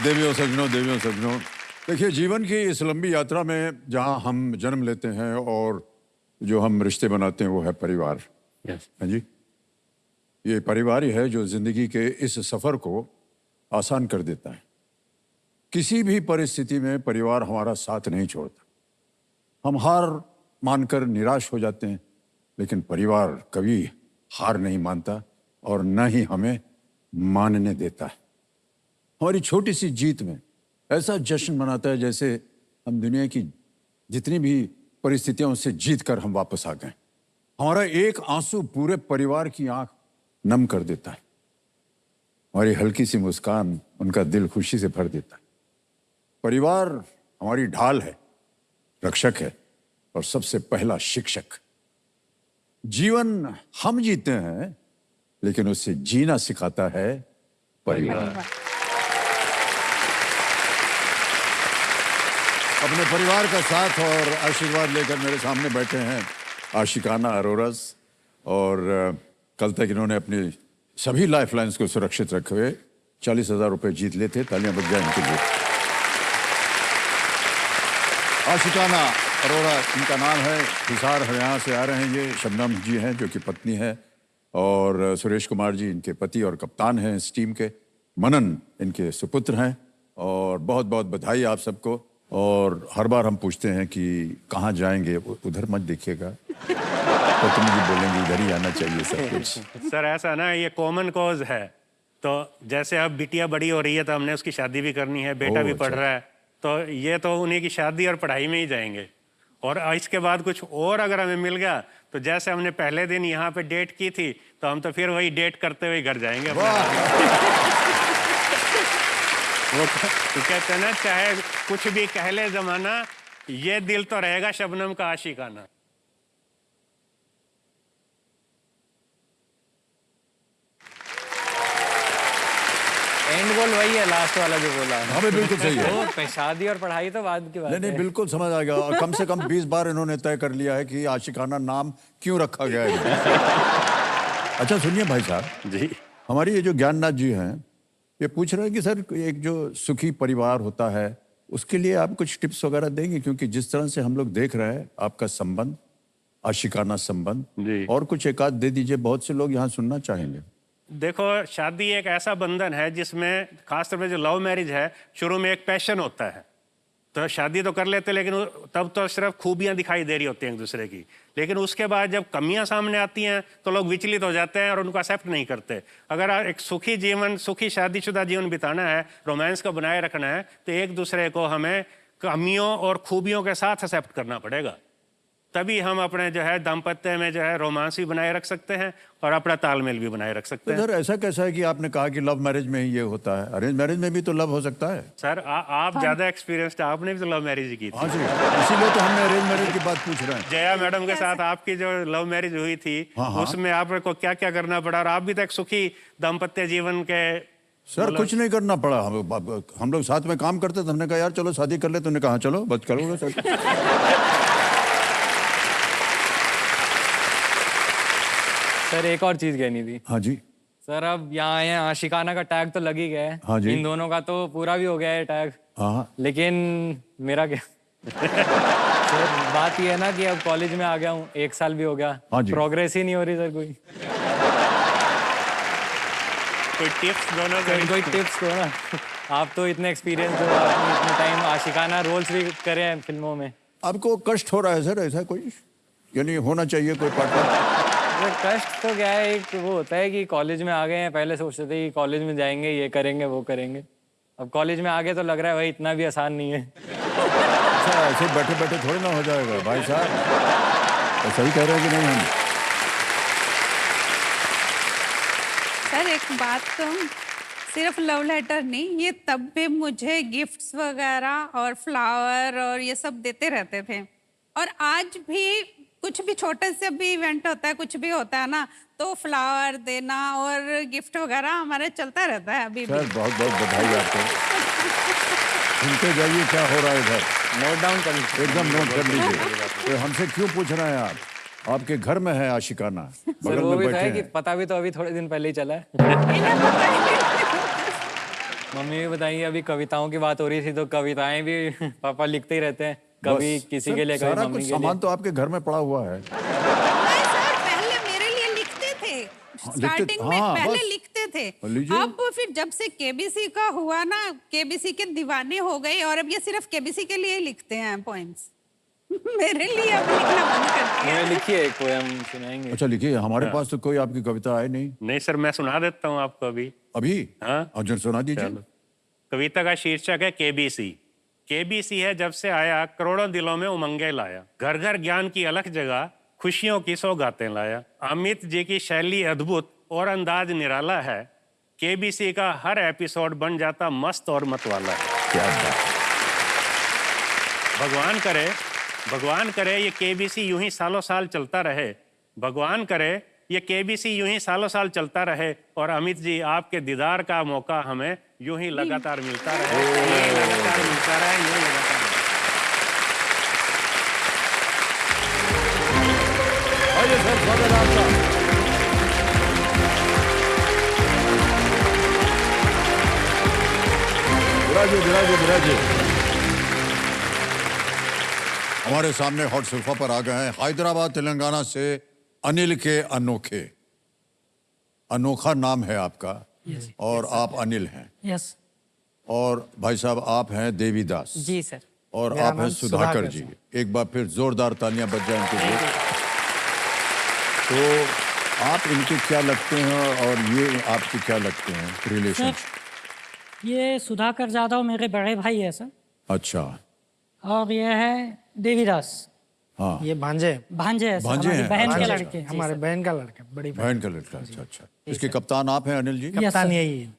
देवियों सज्जनों, देखिए जीवन की इस लंबी यात्रा में जहाँ हम जन्म लेते हैं और जो हम रिश्ते बनाते हैं वो है परिवार। हाँ जी, ये परिवार ही है जो जिंदगी के इस सफर को आसान कर देता है। किसी भी परिस्थिति में परिवार हमारा साथ नहीं छोड़ता। हम हार मानकर निराश हो जाते हैं, लेकिन परिवार कभी हार नहीं मानता और न ही हमें मानने देता है। हमारी छोटी सी जीत में ऐसा जश्न मनाता है जैसे हम दुनिया की जितनी भी परिस्थितियों से जीत कर हम वापस आ गए। हमारा एक आंसू पूरे परिवार की आंख नम कर देता है। हमारी हल्की सी मुस्कान उनका दिल खुशी से भर देता है। परिवार हमारी ढाल है, रक्षक है और सबसे पहला शिक्षक। जीवन हम जीते हैं, लेकिन उससे जीना सिखाता है परिवार। अपने परिवार का साथ और आशीर्वाद लेकर मेरे सामने बैठे हैं आशिकाना अरोरास, और कल तक इन्होंने अपनी सभी लाइफ लाइन्स को सुरक्षित रखे हुए 40,000 रुपए जीत लेते। तालियां बज जाए इनके लिए। आशिकाना अरोरा इनका नाम है। हिसार हरियाणा से आ रहे हैं। ये शबनम जी हैं जो कि पत्नी है, और सुरेश कुमार जी इनके पति और कप्तान हैं इस टीम के। मनन इनके सुपुत्र हैं, और बहुत बहुत बधाई आप सबको। और हर बार हम पूछते हैं कि कहाँ जाएंगे, उधर मत देखिएगा, तो तुम भी बोलेंगे इधर ही आना चाहिए सब कुछ। सर ऐसा ना, ये कॉमन कॉज है। तो जैसे अब बिटिया बड़ी हो रही है तो हमने उसकी शादी भी करनी है, बेटा भी पढ़ रहा है, तो ये तो उन्हीं की शादी और पढ़ाई में ही जाएंगे। और इसके बाद कुछ और अगर हमें मिल गया तो जैसे हमने पहले दिन यहाँ पे डेट की थी तो हम तो फिर वही डेट करते हुए घर जाएंगे। वो तो कहते हैं ना, चाहे कुछ भी कह ले जमाना, ये दिल तो रहेगा शबनम का आशिकाना। एंड गोल वही है, लास्ट वाला जो बोला। हमें बिल्कुल सही है। वो शादी और पढ़ाई तो बाद की बात है। नहीं, बिल्कुल समझ आ गया। और कम से कम 20 बार इन्होंने तय कर लिया है कि आशिकाना नाम क्यों रखा गया है। अच्छा सुनिए भाई साहब जी, हमारी ये जो ज्ञाननाथ जी हैं, ये पूछ रहे हैं कि सर एक जो सुखी परिवार होता है उसके लिए आप कुछ टिप्स वगैरह देंगे, क्योंकि जिस तरह से हम लोग देख रहे हैं आपका संबंध, आशिकाना संबंध, और कुछ एक आध दे दीजिए, बहुत से लोग यहाँ सुनना चाहेंगे। देखो शादी एक ऐसा बंधन है जिसमें खासतौर पे जो लव मैरिज है, शुरू में एक पैशन होता है, तो शादी तो कर लेते, लेकिन तब तो सिर्फ खूबियां दिखाई दे रही होती हैं एक दूसरे की। लेकिन उसके बाद जब कमियां सामने आती हैं तो लोग विचलित हो जाते हैं और उनको एक्सेप्ट नहीं करते। अगर एक सुखी जीवन, सुखी शादीशुदा जीवन बिताना है, रोमांस को बनाए रखना है, तो एक दूसरे को हमें कमियों और खूबियों के साथ एक्सेप्ट करना पड़ेगा। तभी हम अपने जो है दाम्पत्य में जो है रोमांस भी बनाए रख सकते हैं और अपना तालमेल भी बनाए रख सकते हैं। सर ऐसा कैसा है कि आपने कहा कि लव मैरिज में ही ये होता है, अरेंज मैरिज में भी तो लव हो सकता है? सर आप ज्यादा एक्सपीरियंस्ड, आपने भी तो लव मैरिज की थी। हाँ जी, इसीलिए तो हमने अरेंज मैरिज की बात पूछ रहे हैं। जया मैडम के साथ आपकी जो लव मैरिज हुई थी, उसमें आपको क्या क्या करना पड़ा, और आप भी तो एक सुखी दाम्पत्य जीवन के। सर कुछ नहीं करना पड़ा, हम लोग साथ में काम करते थे। हमने कहा यार चलो शादी कर ले, तुमने कहा चलो बस करोगे सर एक और चीज कहनी थी। हाँ जी सर अब यहाँ आए हैं, आशिकाना का टैग तो लग ही गया है। हाँ जी। इन दोनों का तो पूरा भी हो गया है टैग। हाँ, लेकिन मेरा क्या सर बात ये है ना कि अब कॉलेज में आ गया हूँ, 1 साल भी हो गया। हाँ जी। प्रोग्रेस ही नहीं हो रही सर। कोई टिप्स दोनों कोई टिप्स दो ना। आप तो इतने एक्सपीरियंस हो, आपने इतने टाइम आशिकाना रोल्स भी करे हैं फिल्मों में। आपको कष्ट हो रहा है सर ऐसा कोई, यानी होना चाहिए कोई पार्टनर? कष्ट तो क्या है, एक वो होता है कि कॉलेज में आ गए हैं, पहले सोचते थे कि कॉलेज में जाएंगे ये करेंगे वो करेंगे, अब कॉलेज में आ गए तो लग रहा है भाई इतना भी आसान नहीं है। अच्छा ऐसे बैठे बैठे थोड़ी ना हो जाएगा भाई साहब, तो सही कह रहे हैं कि नहीं हम? सर एक बात, तो सिर्फ लव लेटर नहीं, ये तब भी मुझे गिफ्ट्स वगैरह और फ्लावर और ये सब देते रहते थे। और आज भी कुछ भी छोटे से भी इवेंट होता है, कुछ भी होता है ना, तो फ्लावर देना और गिफ्ट वगैरह हमारे चलता रहता है अभी भी। सर बहुत बहुत बधाई आपको। सुनते जाइए क्या हो रहा है इधर, नोट डाउन कर लीजिए, एकदम नोट कर लीजिए। तो हमसे क्यों पूछ रहे हैं आप? आपके घर में है आशिकाना, सर बगल वो में भी तो बैठे है कि हैं। पता भी तो अभी थोड़े दिन पहले ही चला है। मम्मी भी बताइए, अभी कविताओं की बात हो रही थी तो कविताएं भी पापा लिखते ही रहते हैं, कभी बस, किसी सर, के लिए, कभी सारा मम्मी कुछ के लिए। सामान तो आपके घर में पड़ा हुआ है। नहीं सर, पहले मेरे लिए लिखते थे, स्टार्टिंग में हाँ, पहले बस। लिखते थे। लीजिए। अब फिर जब से केबीसी का हुआ ना, केबीसी के दीवाने हो गए और अब ये सिर्फ केबीसी के लिए ही लिखते हैं पोएम्स। मेरे लिए अब लिखना बंद कर दिया मैंने है। लिखी है एक पोएम, सुनाएंगे? अच्छा लिखिए, हमारे पास तो कोई आपकी कविता है नहीं नहीं सर, मैं सुना देता हूँ आपको अभी। अभी। हाँ। अर्जुन सुना दीजिए। चलो। कविता का शीर्षक है केबीसी। केबीसी है जब से आया, करोड़ों दिलों में उमंगे लाया, घर घर ज्ञान की अलग जगह, खुशियों की सौगातें लाया। अमित जी की शैली अद्भुत और अंदाज निराला है। केबीसी का हर एपिसोड बन जाता मस्त और मतवाला है। क्या बात। भगवान करे ये केबीसी यूं ही सालों साल चलता रहे। भगवान करे ये केबीसी यूं ही सालों साल चलता रहे और अमित जी आपके दीदार का मौका हमें यूं ही लगातार मिलता रहे, यूं ही लगातार मिलता रहे, यूं ही लगातार। आइए सर, स्वागत है आपका। विराजिए। हमारे सामने हॉट सोफा पर आ गए हैं हैदराबाद तेलंगाना से अनिल के अनोखे। अनोखा नाम है आपका। और आप अनिल हैं। यस और भाई साहब आप हैं देवीदास जी सर। और मेरा आप हैं नाम सुधाकर जी। एक बार फिर जोरदार तालियां बज जाएं इनके लिए। तो आप इनके क्या लगते हैं और ये आपके क्या लगते हैं रिलेशन? ये सुधाकर जाधव मेरे बड़े भाई है सर, अच्छा। और ये है देवीदास, हाँ, ये भांजे भांजे है सर, भांजे हमारी हैं, बहन के अच्छा, लड़के। जी हमारे सर। बहन का लड़का, बड़ी बहन। बहन का लड़का। अच्छा अच्छा। इसके कप्तान आप हैं अनिल जी। यस कप्तान सर। यही है।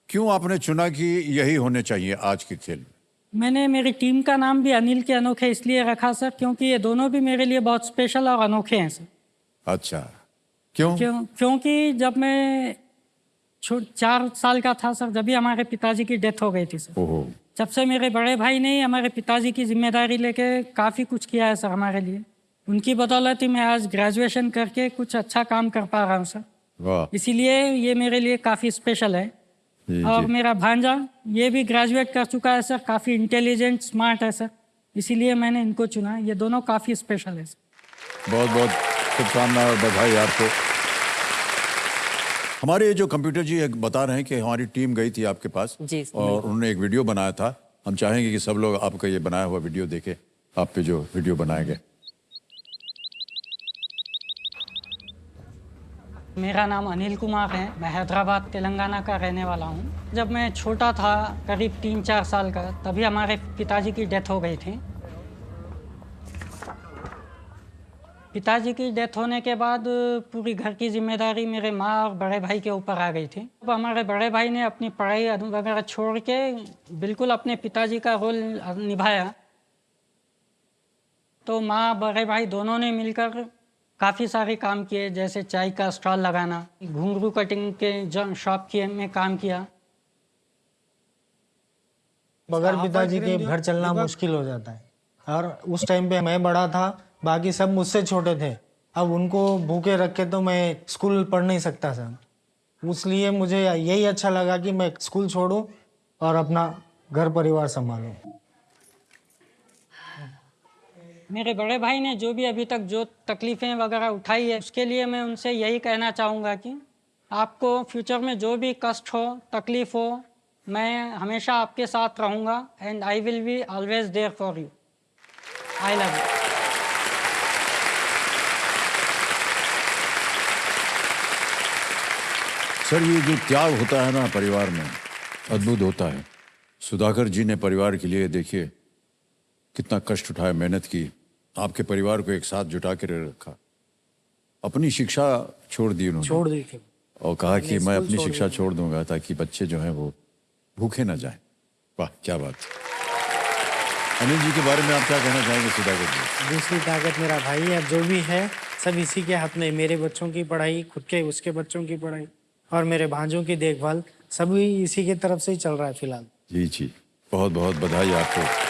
क्यों आपने चुना कि यही होने चाहिए आज के खेल में? मैंने मेरी टीम का नाम भी अनिल के अनोखे इसलिए रखा सर, क्योंकि ये दोनों भी मेरे लिए बहुत स्पेशल और अनोखे हैं सर। अच्छा, क्यों? क्योंकि जब मैं 4 साल का था सर, जब भी हमारे पिताजी की डेथ हो गई थी सर। ओहो। जब से मेरे बड़े भाई ने हमारे पिताजी की जिम्मेदारी लेके काफ़ी कुछ किया है सर हमारे लिए। उनकी बदौलत ही मैं आज ग्रेजुएशन करके कुछ अच्छा काम कर पा रहा हूँ सर। वाह। इसीलिए ये मेरे लिए काफ़ी स्पेशल है। जी, और जी। मेरा भांजा ये भी ग्रेजुएट कर चुका है सर, काफ़ी इंटेलिजेंट स्मार्ट है सर, इसीलिए मैंने इनको चुना। ये दोनों काफ़ी स्पेशल है सर। बहुत बहुत शुभकामनाएं और बधाई आपको। हमारे जो कंप्यूटर जी एक बता रहे हैं कि हमारी टीम गई थी आपके पास जी, और उन्होंने एक वीडियो बनाया था। हम चाहेंगे कि सब लोग आपका ये बनाया हुआ वीडियो देखें, आप पे जो वीडियो बनाए गए। मेरा नाम अनिल कुमार है, मैं हैदराबाद तेलंगाना का रहने वाला हूँ। जब मैं छोटा था, करीब 3-4 साल का, तभी हमारे पिताजी की डेथ हो गई थी। पिताजी की डेथ होने के बाद पूरी घर की जिम्मेदारी मेरे माँ और बड़े भाई के ऊपर आ गई थी। अब हमारे बड़े भाई ने अपनी पढ़ाई वगैरह छोड़ के बिल्कुल अपने पिताजी का रोल निभाया। तो माँ बड़े भाई दोनों ने मिलकर काफ़ी सारे काम किए, जैसे चाय का स्टॉल लगाना, घुंघरू कटिंग के शॉप में काम किया। बगैर पिताजी के घर चलना मुश्किल हो जाता है। और उस टाइम पे मैं बड़ा था, बाकी सब मुझसे छोटे थे। अब उनको भूखे रख के तो मैं स्कूल पढ़ नहीं सकता था, इसलिए मुझे यही अच्छा लगा कि मैं स्कूल छोड़ूं और अपना घर परिवार संभालूं। मेरे बड़े भाई ने जो भी अभी तक जो तकलीफ़ें वगैरह उठाई है, उसके लिए मैं उनसे यही कहना चाहूँगा कि आपको फ्यूचर में जो भी कष्ट हो, तकलीफ़ हो, मैं हमेशा आपके साथ रहूँगा and I will be always there for you. I love you. Sir ये जो त्याग होता है ना परिवार में, अद्भुत होता है। सुधाकर जी ने परिवार के लिए देखिए कितना कष्ट उठाया, मेहनत की, आपके परिवार को एक साथ जुटा के रखा। अपनी शिक्षा छोड़ दी उन्होंने, छोड़ दी थी और कहा कि मैं अपनी शिक्षा छोड़ दूंगा ताकि बच्चे जो हैं वो भूखे ना जाएं। वाह क्या बात। अनिल जी के बारे में आप क्या कहना चाहेंगे? सुधाकर जी। दूसरी ताकत मेरा भाई है, जो भी है सब इसी के हाथ में। मेरे बच्चों की पढ़ाई, खुद के उसके बच्चों की पढ़ाई और मेरे भांजों की देखभाल, सभी इसी की तरफ से ही चल रहा है फिलहाल। जी जी, बहुत बहुत बधाई आपको।